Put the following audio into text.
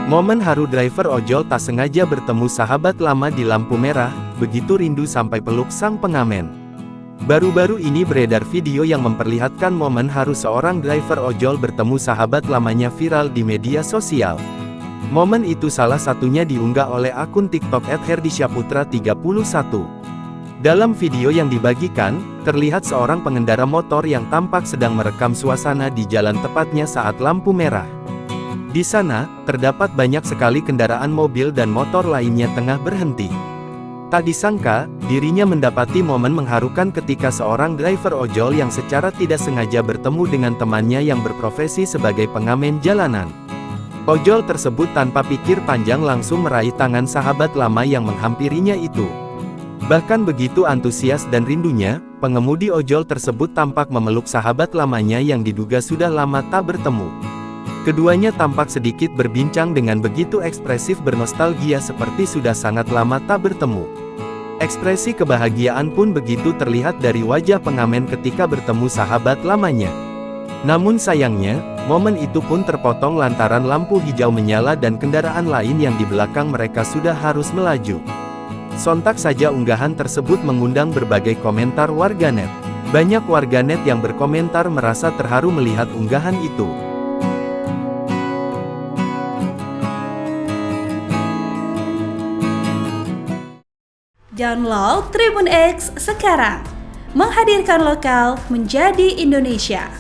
Momen haru driver ojol tak sengaja bertemu sahabat lama di lampu merah, begitu rindu sampai peluk sang pengamen. Baru-baru ini beredar video yang memperlihatkan momen haru seorang driver ojol bertemu sahabat lamanya viral di media sosial. Momen itu salah satunya diunggah oleh akun TikTok @herdisyaputra31. Dalam video yang dibagikan, terlihat seorang pengendara motor yang tampak sedang merekam suasana di jalan tepatnya saat lampu merah. Di sana, terdapat banyak sekali kendaraan mobil dan motor lainnya tengah berhenti. Tak disangka, dirinya mendapati momen mengharukan ketika seorang driver ojol yang secara tidak sengaja bertemu dengan temannya yang berprofesi sebagai pengamen jalanan. Ojol tersebut tanpa pikir panjang langsung meraih tangan sahabat lama yang menghampirinya itu. Bahkan begitu antusias dan rindunya, pengemudi ojol tersebut tampak memeluk sahabat lamanya yang diduga sudah lama tak bertemu. Keduanya tampak sedikit berbincang dengan begitu ekspresif bernostalgia seperti sudah sangat lama tak bertemu. Ekspresi kebahagiaan pun begitu terlihat dari wajah pengamen ketika bertemu sahabat lamanya. Namun sayangnya, momen itu pun terpotong lantaran lampu hijau menyala dan kendaraan lain yang di belakang mereka sudah harus melaju. Sontak saja unggahan tersebut mengundang berbagai komentar warganet. Banyak warganet yang berkomentar merasa terharu melihat unggahan itu. Download Tribun X sekarang, menghadirkan lokal menjadi Indonesia.